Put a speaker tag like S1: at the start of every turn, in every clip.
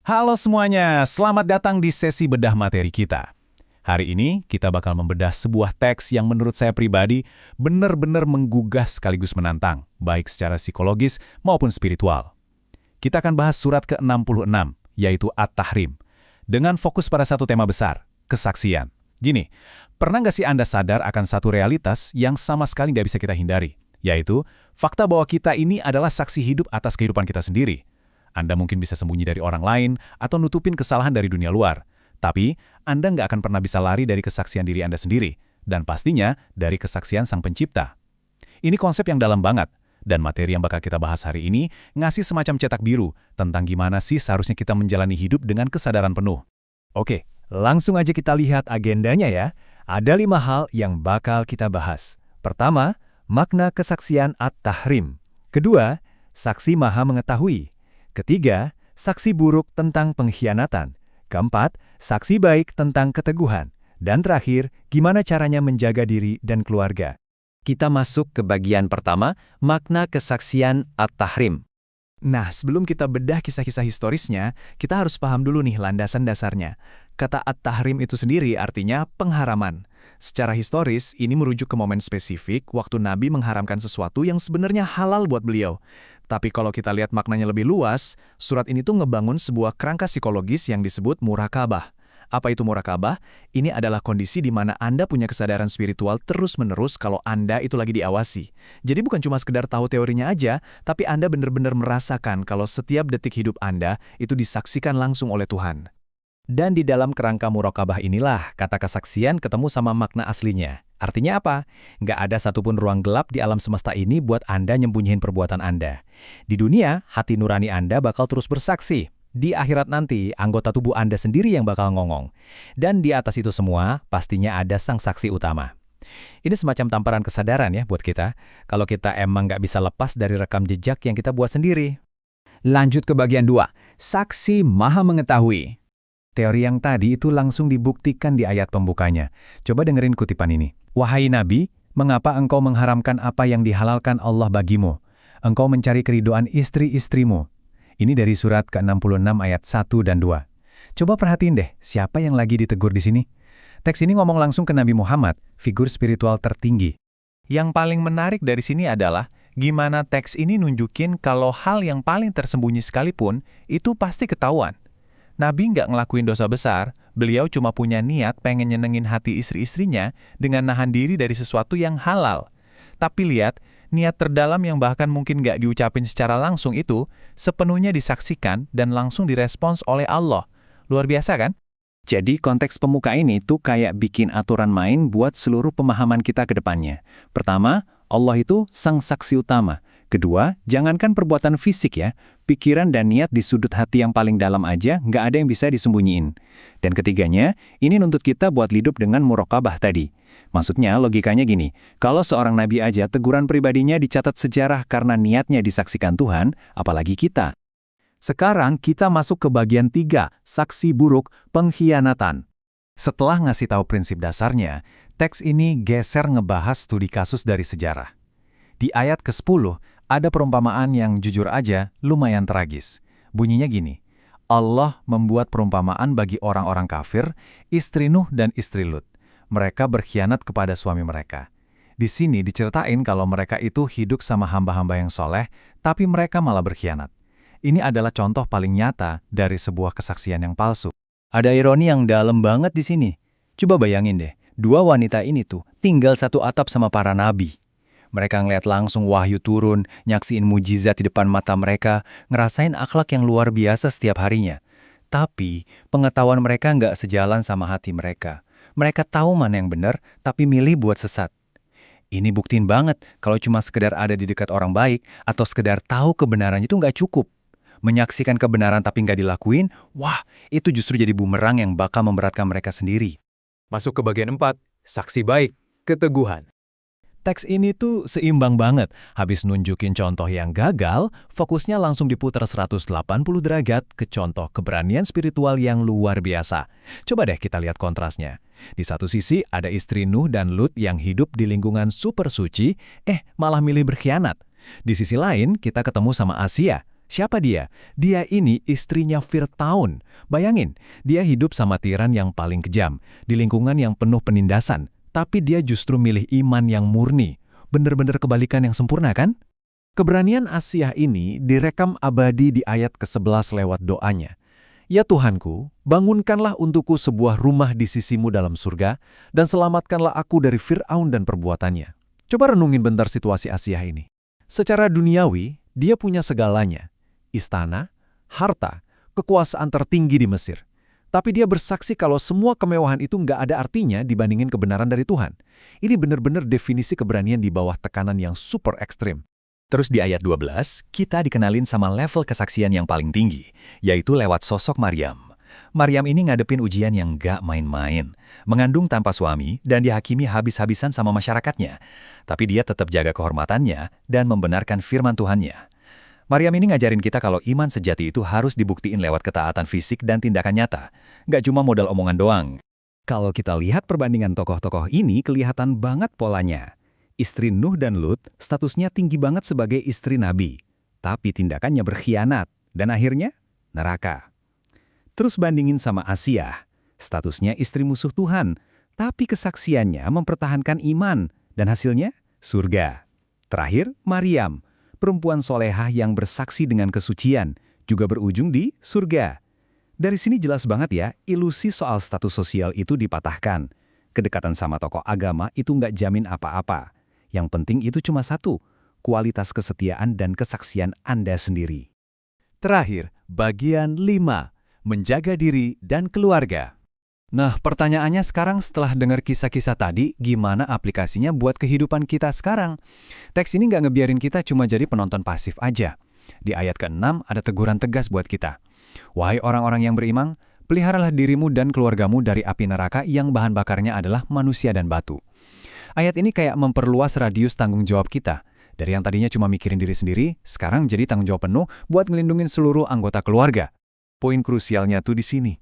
S1: Halo semuanya, selamat datang di sesi bedah materi kita. Hari ini kita bakal membedah sebuah teks yang menurut saya pribadi benar-benar menggugah sekaligus menantang, baik secara psikologis maupun spiritual. Kita akan bahas surat ke-66, yaitu At-Tahrim, dengan fokus pada satu tema besar, kesaksian. Gini, pernah nggak sih Anda sadar akan satu realitas yang sama sekali nggak bisa kita hindari, yaitu fakta bahwa kita ini adalah saksi hidup atas kehidupan kita sendiri. Anda mungkin bisa sembunyi dari orang lain atau nutupin kesalahan dari dunia luar. Tapi, Anda nggak akan pernah bisa lari dari kesaksian diri Anda sendiri. Dan pastinya dari kesaksian Sang Pencipta. Ini konsep yang dalam banget. Dan materi yang bakal kita bahas hari ini ngasih semacam cetak biru tentang gimana sih seharusnya kita menjalani hidup dengan kesadaran penuh.
S2: Oke, langsung aja kita lihat agendanya ya. Ada 5 hal yang bakal kita bahas. Pertama, makna kesaksian At-Tahrim. Kedua, saksi maha mengetahui. Ketiga, saksi buruk tentang pengkhianatan. Keempat, saksi baik tentang keteguhan. Dan terakhir, gimana caranya menjaga diri dan keluarga.
S3: Kita masuk ke bagian pertama, makna kesaksian At-Tahrim.
S2: Nah, sebelum kita bedah kisah-kisah historisnya, kita harus paham dulu nih landasan dasarnya. Kata At-Tahrim itu sendiri artinya pengharaman. Secara historis, ini merujuk ke momen spesifik waktu Nabi mengharamkan sesuatu yang sebenarnya halal buat beliau. Tapi kalau kita lihat maknanya lebih luas, surat ini tuh ngebangun sebuah kerangka psikologis yang disebut murakabah. Apa itu murakabah? Ini adalah kondisi di mana Anda punya kesadaran spiritual terus-menerus kalau Anda itu lagi diawasi. Jadi bukan cuma sekedar tahu teorinya aja, tapi Anda benar-benar merasakan kalau setiap detik hidup Anda itu disaksikan langsung oleh Tuhan.
S3: Dan di dalam kerangka murakabah inilah kata kesaksian ketemu sama makna aslinya. Artinya apa? Nggak ada satupun ruang gelap di alam semesta ini buat Anda nyembunyiin perbuatan Anda. Di dunia, hati nurani Anda bakal terus bersaksi. Di akhirat nanti, anggota tubuh Anda sendiri yang bakal ngomong. Dan di atas itu semua, pastinya ada sang saksi utama. Ini semacam tamparan kesadaran ya buat kita, kalau kita emang nggak bisa lepas dari rekam jejak yang kita buat sendiri.
S2: Lanjut ke bagian 2, saksi maha mengetahui.
S1: Teori yang tadi itu langsung dibuktikan di ayat pembukanya. Coba dengerin kutipan ini. Wahai Nabi, mengapa engkau mengharamkan apa yang dihalalkan Allah bagimu? Engkau mencari keridoan istri-istrimu. Ini dari surat ke-66 ayat 1 dan 2. Coba perhatiin deh, siapa yang lagi ditegur di sini? Teks ini ngomong langsung ke Nabi Muhammad, figur spiritual tertinggi. Yang paling menarik dari sini adalah gimana teks ini nunjukin kalau hal yang paling tersembunyi sekalipun itu pasti ketahuan. Nabi nggak ngelakuin dosa besar, beliau cuma punya niat pengen nyenengin hati istri-istrinya dengan nahan diri dari sesuatu yang halal. Tapi lihat, niat terdalam yang bahkan mungkin nggak diucapin secara langsung itu sepenuhnya disaksikan dan langsung direspons oleh Allah. Luar biasa kan?
S3: Jadi konteks pemuka ini tuh kayak bikin aturan main buat seluruh pemahaman kita ke depannya. Pertama, Allah itu sang saksi utama. Kedua, jangankan perbuatan fisik ya, pikiran dan niat di sudut hati yang paling dalam aja nggak ada yang bisa disembunyiin. Dan ketiganya, ini nuntut kita buat hidup dengan muraqabah tadi. Maksudnya logikanya gini, kalau seorang nabi aja teguran pribadinya dicatat sejarah karena niatnya disaksikan Tuhan, apalagi kita.
S2: Sekarang kita masuk ke bagian 3, saksi buruk pengkhianatan.
S1: Setelah ngasih tahu prinsip dasarnya, teks ini geser ngebahas studi kasus dari sejarah. Di ayat ke-10, ada perumpamaan yang jujur aja lumayan tragis. Bunyinya gini, Allah membuat perumpamaan bagi orang-orang kafir, istri Nuh dan istri Lut. Mereka berkhianat kepada suami mereka. Di sini diceritain kalau mereka itu hidup sama hamba-hamba yang soleh, tapi mereka malah berkhianat. Ini adalah contoh paling nyata dari sebuah kesaksian yang palsu.
S2: Ada ironi yang dalam banget di sini. Coba bayangin deh, 2 wanita ini tuh tinggal satu atap sama para nabi. Mereka ngeliat langsung wahyu turun, nyaksiin mujizat di depan mata mereka, ngerasain akhlak yang luar biasa setiap harinya. Tapi, pengetahuan mereka nggak sejalan sama hati mereka. Mereka tahu mana yang benar, tapi milih buat sesat. Ini buktiin banget kalau cuma sekedar ada di dekat orang baik atau sekedar tahu kebenaran itu nggak cukup. Menyaksikan kebenaran tapi nggak dilakuin, wah, itu justru jadi bumerang yang bakal memberatkan mereka sendiri.
S4: Masuk ke bagian 4, saksi baik, keteguhan.
S1: Teks ini tuh seimbang banget. Habis nunjukin contoh yang gagal, fokusnya langsung diputar 180 derajat ke contoh keberanian spiritual yang luar biasa. Coba deh kita lihat kontrasnya. Di satu sisi ada istri Nuh dan Lut yang hidup di lingkungan super suci, malah milih berkhianat. Di sisi lain kita ketemu sama Asia,
S3: Siapa dia? Dia ini istrinya Fir'aun. Bayangin, dia hidup sama tiran yang paling kejam, di lingkungan yang penuh penindasan, tapi dia justru milih iman yang murni. Bener-bener kebalikan yang sempurna kan?
S1: Keberanian Asiyah ini direkam abadi di ayat ke-11 lewat doanya. Ya Tuhanku, bangunkanlah untukku sebuah rumah di sisimu dalam surga, dan selamatkanlah aku dari Fir'aun dan perbuatannya. Coba renungin bentar situasi Asiyah ini. Secara duniawi, dia punya segalanya. Istana, harta, kekuasaan tertinggi di Mesir. Tapi dia bersaksi kalau semua kemewahan itu nggak ada artinya dibandingin kebenaran dari Tuhan. Ini benar-benar definisi keberanian di bawah tekanan yang super ekstrim.
S3: Terus di ayat 12, kita dikenalin sama level kesaksian yang paling tinggi, yaitu lewat sosok Maryam. Maryam ini ngadepin ujian yang gak main-main, mengandung tanpa suami dan dihakimi habis-habisan sama masyarakatnya. Tapi dia tetap jaga kehormatannya dan membenarkan firman Tuhannya. Maryam ini ngajarin kita kalau iman sejati itu harus dibuktiin lewat ketaatan fisik dan tindakan nyata, gak cuma modal omongan doang. Kalau kita lihat perbandingan tokoh-tokoh ini, kelihatan banget polanya. Istri Nuh dan Lut statusnya tinggi banget sebagai istri Nabi, tapi tindakannya berkhianat, dan akhirnya neraka. Terus bandingin sama Asiyah, statusnya istri musuh Tuhan, tapi kesaksiannya mempertahankan iman, dan hasilnya surga. Terakhir, Maryam, perempuan solehah yang bersaksi dengan kesucian, juga berujung di surga. Dari sini jelas banget ya, ilusi soal status sosial itu dipatahkan. Kedekatan sama tokoh agama itu nggak jamin apa-apa. Yang penting itu cuma satu, kualitas kesetiaan dan kesaksian Anda sendiri.
S1: Terakhir, bagian 5, menjaga diri dan keluarga.
S3: Nah, pertanyaannya sekarang setelah dengar kisah-kisah tadi, gimana aplikasinya buat kehidupan kita sekarang? Teks ini nggak ngebiarin kita cuma jadi penonton pasif aja. Di ayat ke-6 ada teguran tegas buat kita. Wahai orang-orang yang beriman, peliharalah dirimu dan keluargamu dari api neraka yang bahan bakarnya adalah manusia dan batu. Ayat ini kayak memperluas radius tanggung jawab kita. Dari yang tadinya cuma mikirin diri sendiri, sekarang jadi tanggung jawab penuh buat ngelindungin seluruh anggota keluarga.
S1: Poin krusialnya tuh di sini.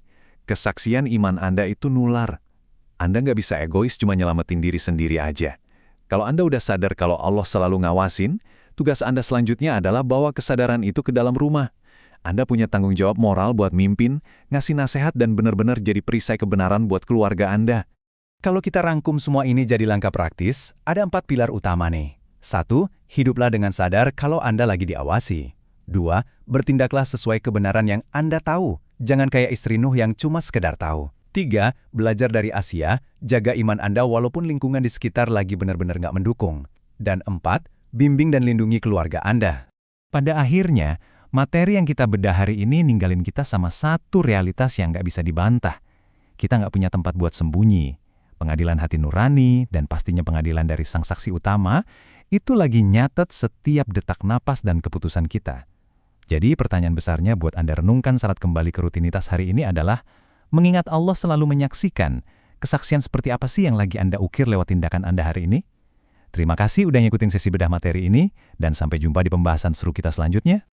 S1: Kesaksian iman Anda itu nular. Anda nggak bisa egois cuma nyelamatin diri sendiri aja. Kalau Anda udah sadar kalau Allah selalu ngawasin, tugas Anda selanjutnya adalah bawa kesadaran itu ke dalam rumah. Anda punya tanggung jawab moral buat mimpin, ngasih nasihat dan benar-benar jadi perisai kebenaran buat keluarga Anda.
S3: Kalau kita rangkum semua ini jadi langkah praktis, ada 4 pilar utama nih. 1. Hiduplah dengan sadar kalau Anda lagi diawasi. 2. Bertindaklah sesuai kebenaran yang Anda tahu. Jangan kayak istri Nuh yang cuma sekedar tahu. 3. Belajar dari Asiyah, jaga iman Anda walaupun lingkungan di sekitar lagi benar-benar nggak mendukung. Dan 4. Bimbing dan lindungi keluarga Anda. Pada akhirnya, materi yang kita bedah hari ini ninggalin kita sama satu realitas yang nggak bisa dibantah. Kita nggak punya tempat buat sembunyi. Pengadilan hati nurani dan pastinya pengadilan dari sang saksi utama itu lagi nyatet setiap detak napas dan keputusan kita. Jadi pertanyaan besarnya buat Anda renungkan saat kembali ke rutinitas hari ini adalah, mengingat Allah selalu menyaksikan, kesaksian seperti apa sih yang lagi Anda ukir lewat tindakan Anda hari ini? Terima kasih udah ngikutin sesi bedah materi ini, dan sampai jumpa di pembahasan seru kita selanjutnya.